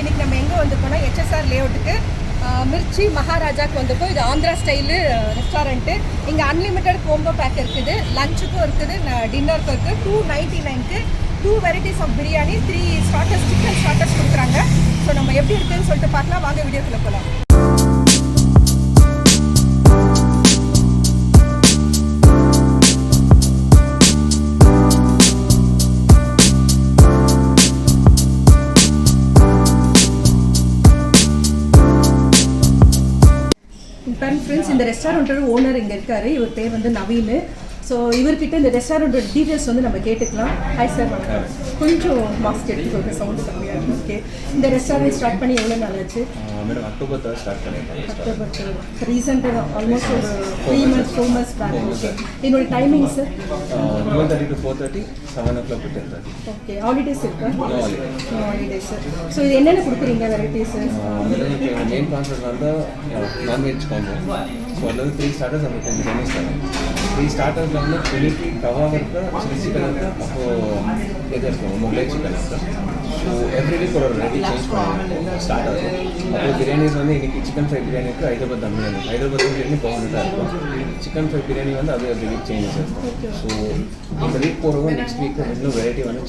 இன்றைக்கி நம்ம எங்கே வந்திருக்கோம்னா HSR லேஅவுட்டுக்கு மிர்ச்சி மகாராஜாக்கு வந்திருக்கோம். இது ஆந்திரா ஸ்டைலு ரெஸ்டாரண்ட்டு. இங்கே அன்லிமிட்டட் கோம்போ பேக் இருக்குது, லஞ்சுக்கும் இருக்குது, டின்னருக்கும் இருக்குது. 299க்கு 2 varieties of biryani, 3 starters, chicken starters கொடுக்குறாங்க. ஸோ நம்ம எப்படி இருக்குதுன்னு சொல்லிட்டு பார்க்கலாம். வாங்க வீடியோக்குள்ளே போகலாம். ஃப்ரெண்ட்ஸ், இந்த ரெஸ்டாரண்ட்டோட ஓனர் இங்கே இருக்கார். இவர் பேர் வந்து நவீன். ஸோ இவர்கிட்ட இந்த ரெஸ்டாரண்ட்டோட டீட்டெயில்ஸ் வந்து நம்ம கேட்டுக்கலாம். ஹாய் சார், கொஞ்சம் மாஸ்க் எடுத்துக்கோங்க, சவுண்டு கம்மியாக இருக்கும். ஓகே, இந்த ரெஸ்டாரண்ட் ஸ்டார்ட் பண்ணி எவ்வளோ நாள் ஆச்சு? மேடம் October 3 ஸ்டார்ட் பண்ணியிருக்கோம். October 3 ரீசெண்டாக ஆல்மோஸ்ட் ஒரு 3 months 4 months பேக். ஓகே, என்னோட timing sir 12:30 to 4:30, 7 o'clock to 10:30. Okay, holidays இருக்கா? ஹாலிடேஸ். ஸோ இது என்னென்ன கொடுக்குறீங்க வெரைட்டிஸ்? மெயின் கான்செப்ட் வந்து நான்வெஜ் காம்போ. ஸோ அதில் 3 ஸ்டார்டர்ஸ் அந்த 10 பிரியாணி ஸ்டார்டர். 3 ஸ்டார்டர்ஸில் வந்து குலிட்டி கபாப் இருக்குது, சில்லி சிக்கன் இருக்குது, அப்போது இது இருக்கும் முகலை சிக்கன் இருக்குது. ஸோ எவ்ரி வீக் ஒரு வெரைட்டி சேஞ்ச் பண்ணுவோம் ஸ்டார்டர். அப்போ பிரியாணிஸ் வந்து இன்றைக்கி சிக்கன் ஃப்ரை பிரியாணி இருக்குது, ஹைதராபாத் தம் பிரியாணி. ஹைதராபாத் பிரியாணி பர்மனெண்ட்டாக இருக்கும். சிக்கன் ஃப்ரை பிரியாணி வந்து அது எவ்ரி வீக் சேஞ்சஸ் இருக்கும். ஸோ இந்த வீக் போகிறவங்க நெக்ஸ்ட் வீக் இன்னும் வெரைட்டி வந்து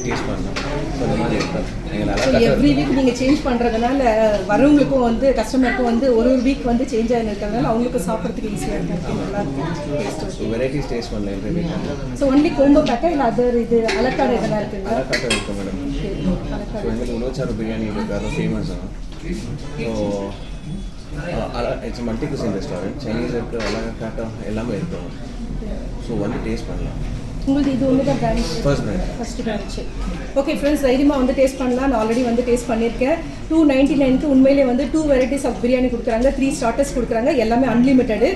டேஸ்ட் பண்ணலாம். ஸோ அந்த மாதிரி இருக்கும். நீங்கள் எவ்ரி வீக் நீங்கள் சேஞ்ச் பண்ணுறதுனால வரவங்களுக்கும் வந்து கஸ்டமருக்கும் வந்து ஒரு வீக் வந்து சேஞ்ச் ஆகி இருக்கிறதுனால அவங்களுக்கு சாப்பிட்றதுக்கு ஈஸியாக இருக்கும். ஸோ வெரைட்டிஸ் டேஸ்ட் பண்ணலாம் every week. So only combo பேக்கா இல்லை அதர் இது அலக்காடு இதெல்லாம் இருக்குங்களா? அலக்காடு இருக்குது மேடம். ஸோ எங்களுக்கு உலோச்சாரு பிரியாணி இருக்குது, அது ஃபேமஸ் தான். So it's multi cuisine restaurant. Chinese இருக்குது, அலக்காட்டா எல்லாமே இருக்கும். ஸோ வந்து டேஸ்ட் பண்ணலாம். உங்களுக்கு இது ஒன்று தான் branch? First branch. Okay friends, தைரியமாக வந்து டேஸ்ட் பண்ணலாம். நான் ஆல்ரெடி வந்து டேஸ்ட் பண்ணியிருக்கேன். 299க்கு உண்மையிலே வந்து 2 வெரைட்டிஸ் ஆஃப் பிரியாணி கொடுக்குறாங்க, 3 ஸ்டார்டர்ஸ் கொடுக்குறாங்க, எல்லாமே அன்லிமிட்டடு.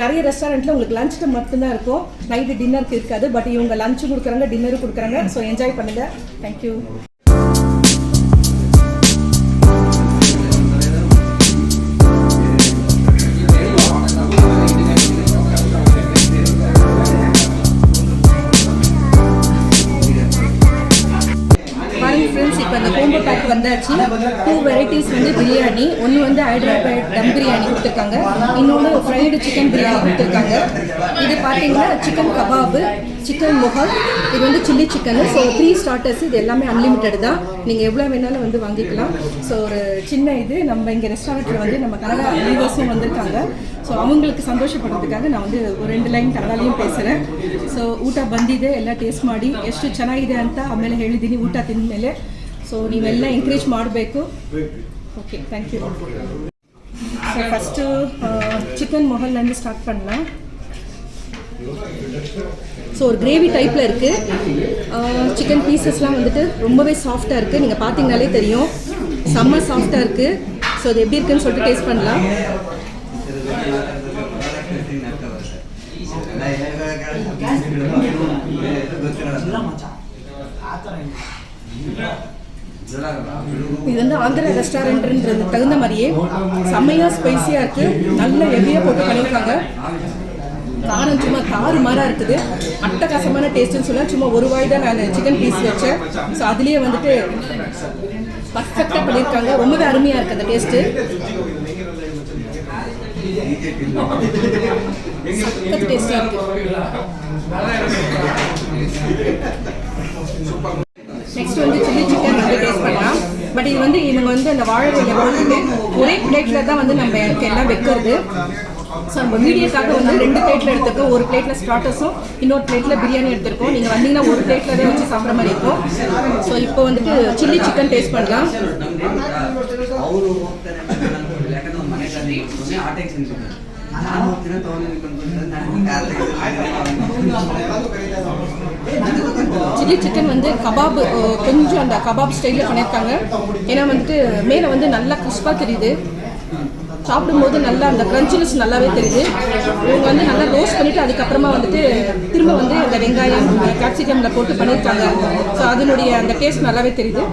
நிறைய ரெஸ்டாரண்ட்டில் உங்களுக்கு லஞ்சுக்கு மட்டும்தான் இருக்கும், நைட்டு டின்னருக்கு இருக்காது. பட் இவங்க லஞ்சு கொடுக்குறாங்க, டின்னரும் கொடுக்குறாங்க. ஸோ என்ஜாய் பண்ணுங்கள். தேங்க்யூ. இப்போ அந்த கோம்போ பேக் வந்தாச்சு. 2 வெரைட்டிஸ் வந்து பிரியாணி. ஒன்று வந்து ஹைதராபாத் தம் பிரியாணி கொடுத்துருக்காங்க, இன்னொன்று ஃப்ரைடு சிக்கன் பிரியாணி கொடுத்துருக்காங்க. இது பார்த்தீங்கன்னா சிக்கன் கபாபு, சிக்கன் முகல், இது வந்து சில்லி சிக்கனு. So 3 starters. இது எல்லாமே அன்லிமிட்டட் தான், நீங்கள் எவ்வளோ வேணாலும் வந்து வாங்கிக்கலாம். ஸோ ஒரு சின்ன இது நம்ம இங்கே ரெஸ்டாரண்ட்டில் வந்து நம்ம கனடா வியூவர்ஸும் வந்திருக்காங்க. ஸோ அவங்களுக்கு ಸಂತೋಷಪಡೋದಕ್ಕಾಗಿ ನಾನು ಒಂದು 2 ಲೈನ್ ಕನ್ನಡಲ್ಲಿಯೂ பேசுகிறேன். ಸೊ ಊಟ ಬಂದಿದೆ, ಎಲ್ಲ ಟೇಸ್ಟ್ ಮಾಡಿ ಎಷ್ಟು ಚೆನ್ನಾಗಿದೆ ಅಂತ ಆಮೇಲೆ ಹೇಳಿದ್ದೀನಿ ಊಟ ತಿಂದ ಮೇಲೆ. ಸೊ ನೀವೆಲ್ಲ ಎಂಕರೇಜ್ ಮಾಡಬೇಕು. Okay, thank you. So first chicken மொஹல்லேருந்து ஸ்டார்ட் பண்ணலாம். ஸோ ஒரு கிரேவி டைப்பில் இருக்குது. சிக்கன் பீசஸ்லாம் வந்துட்டு ரொம்பவே சாஃப்டாக இருக்குது. நீங்கள் பார்த்தீங்கனாலே தெரியும், செம்ம சாஃப்டாக இருக்குது. ஸோ அது எப்படி இருக்குன்னு சொல்லிட்டு டேஸ்ட் பண்ணலாம். இது வந்து ஆந்திரா ரெஸ்டாரண்ட்ன்றது தகுந்த மாதிரியே செம்மையாக ஸ்பைஸியாக இருக்குது, நல்ல ஹெவியாக போட்டு பண்ணியிருக்காங்க. காரம் சும்மா தாறு மாறாக இருக்குது, அட்டகாசமான டேஸ்ட்டுன்னு சொல்ல. சும்மா ஒரு வாய் தான் நான் சிக்கன் பீஸ் வச்சேன். ஸோ அதுலேயே வந்துட்டு பர்ஃபெக்டாக பண்ணியிருக்காங்க, ரொம்பவே அருமையாக இருக்குது அந்த டேஸ்ட்டு. சக்கத்து டேஸ்டாக இருக்குது. நெக்ஸ்ட் வந்து சில்லி சிக்கன் வந்து டேஸ்ட் பண்ணலாம். பட் இது வந்து இவங்க வந்து அந்த வாழை போட்டுட்டு ஒரே பிளேட்டில் தான் வந்து நம்ம எல்லாம் வைக்கிறது. ஸோ நம்ம வீடியோக்காக வந்து 2 பிளேட்டில் எடுத்துருக்கோம். ஒரு பிளேட்டில் ஸ்டார்டர்ஸும் இன்னொரு பிளேட்டில் பிரியாணி எடுத்துருக்கோம். நீங்கள் வந்தீங்கன்னா ஒரு பிளேட்டில் தான் வச்சு சாப்பிட்ற மாதிரி இருக்கும். ஸோ இப்போ வந்துட்டு சில்லி சிக்கன் டேஸ்ட் பண்ணலாம். சில்லி சிக்கன் வந்து கபாப் கொஞ்சம் அந்த கபாப் ஸ்டைலில் பண்ணியிருக்காங்க. ஏன்னா வந்துட்டு மேலே வந்து நல்லா கிறிஸ்பாக தெரியுது, சாப்பிடும்போது நல்லா அந்த க்ரன்ச்சினஸ் நல்லாவே தெரியுது. இவங்க வந்து நல்லா ரோஸ்ட் பண்ணிவிட்டு அதுக்கப்புறமா வந்துட்டு திரும்ப வந்து அந்த வெங்காயம் கேப்சிகமில் போட்டு பண்ணியிருக்காங்க. ஸோ அதனுடைய அந்த டேஸ்ட் நல்லாவே தெரியுது.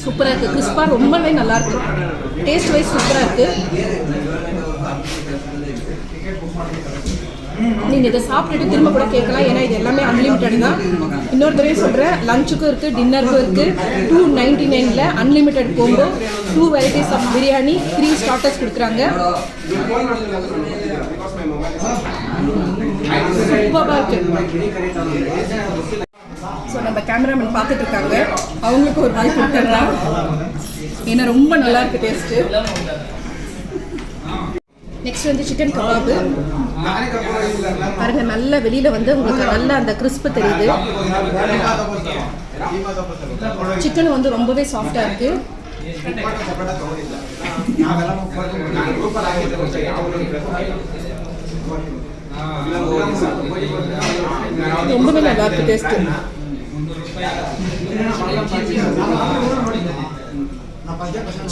சூப்பராக இருக்குது, கிறிஸ்பாக ரொம்பவே நல்லாயிருக்கு. டேஸ்ட் வைஸ் சூப்பராக இருக்குது. நீங்கள் இதை சாப்பிட்டுட்டு திரும்ப கூட கேட்கலாம், ஏன்னா இது எல்லாமே அன்லிமிட்டட் தான். இன்னொரு தடவை சொல்கிறேன், லஞ்சுக்கும் இருக்குது, டின்னருக்கும் இருக்குது. 299 unlimited combo, 2 varieties of biryani, 3 starters கொடுக்குறாங்க. சூப்பராக இருக்குது. ஸோ நம்ம கேமராமேன் பார்த்துட்டு இருக்காங்க, அவங்களுக்கு ஒரு வாய்ப்பு கொடுத்துடலாம், ஏன்னா ரொம்ப நல்லா இருக்குது டேஸ்ட்டு. நெக்ஸ்ட் வந்து சிக்கன் கபாபு பாருங்க, நல்ல வெளியில் வந்து உங்களுக்கு நல்ல அந்த கிறிஸ்பு தெரியுது. சிக்கன் வந்து ரொம்பவே சாஃப்டாக இருக்குது. ரொம்பவே நல்லா இருக்குது டேஸ்ட்டு.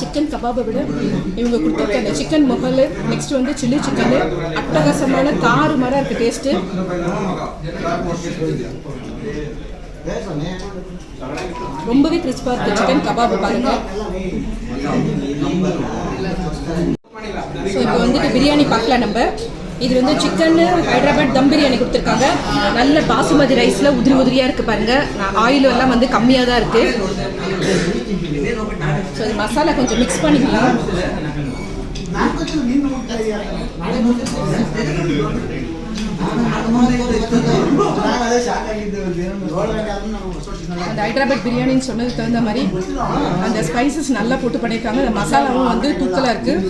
சிக்கன் கபாபை விட இவங்க கொடுத்துருக்க அந்த சிக்கன் மொஹல், நெக்ஸ்ட் வந்து சில்லி சிக்கனு அட்டகாசமான தாறுமாறாக இருக்குது டேஸ்ட்டு. ரொம்பவே கிறிஸ்பாக இருக்குது சிக்கன் கபாபு பாருங்கள். ஸோ இப்போ வந்துட்டு பிரியாணி பார்க்கலாம் நம்ம. இது வந்து சிக்கன் ஹைதராபாத் தம் பிரியாணி கொடுத்துருக்காங்க. நல்ல பாசுமதி ரைஸில் உதிரி உதிரியாக இருக்குது பாருங்கள். ஆயில் எல்லாம் வந்து கம்மியாக தான் இருக்குது. ஸோ இது மசாலா கொஞ்சம் மிக்ஸ் பண்ணிக்கலாம். அந்த ஹைதராபாத் பிரியாணின்னு சொன்னதுக்கு தகுந்த மாதிரி அந்த ஸ்பைசஸ் நல்லா போட்டு பண்ணியிருக்காங்க. அந்த மசாலாவும் வந்து தூக்கலாக இருக்குது,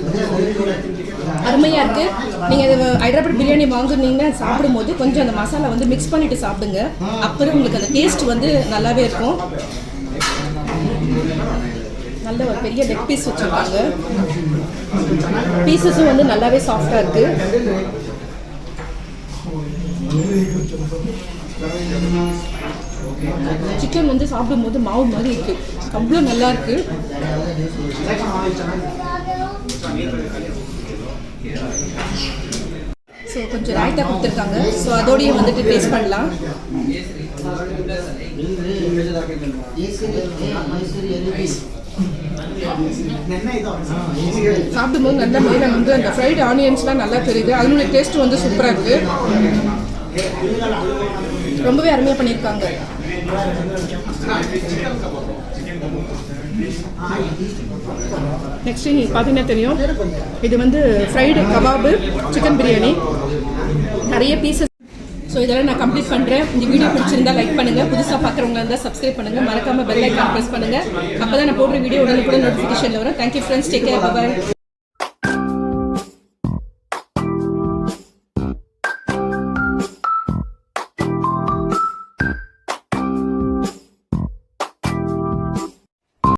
அருமையாக இருக்குது. நீங்கள் இது ஹைதராபாத் பிரியாணி வாங்குனீங்கன்னா சாப்பிடும்போது கொஞ்சம் அந்த மசாலா வந்து மிக்ஸ் பண்ணிவிட்டு சாப்பிடுங்க, அப்புறம் உங்களுக்கு அந்த டேஸ்ட் வந்து நல்லாவே இருக்கும். நல்ல ஒரு பெரிய லெக் பீஸ் வச்சுருக்காங்க. பீசஸும் வந்து நல்லாவே சாஃப்டாக இருக்குது. சிக்கன் வந்து சாப்பிடும்போது மாவு மாதிரி இருக்குது, அவ்வளோ நல்லா இருக்குது. ஸோ கொஞ்சம் ராய்த்தா கொடுத்துருக்காங்க. ஸோ அதோடையே வந்துட்டு டேஸ்ட் பண்ணலாம். சாப்பிடும்போது நல்ல மேலே வந்து அந்த ஃப்ரைடு ஆனியன்ஸ்லாம் நல்லா தெரியுது. அதனுடைய டேஸ்ட் வந்து சூப்பராக இருக்குது, ரொம்பவே அருமையாக பண்ணியிருக்காங்க. நெக்ஸ்ட் நீங்கள் பார்த்தீங்கன்னா தெரியும், இது வந்து ஃப்ரைடு கபாபு சிக்கன் பிரியாணி, நிறைய பீசஸ். ஸோ இதெல்லாம் நான் கம்ப்ளீட் பண்ணுறேன். இந்த வீடியோ பிடிச்சிருந்தா லைக் பண்ணுங்கள், புதுசாக பார்க்குறவங்க இருந்தால் சப்ஸ்கிரைப் பண்ணுங்கள், மறக்காமல் பெல் ஐக்கான் ப்ரெஸ் பண்ணுங்கள். அப்போ தான் நான் போடுற வீடியோ உடனுக்குடன் நோட்டிஃபிகேஷனில் வரும். தேங்க்யூ ஃப்ரெண்ட்ஸ், டேக் கேர், பாய்.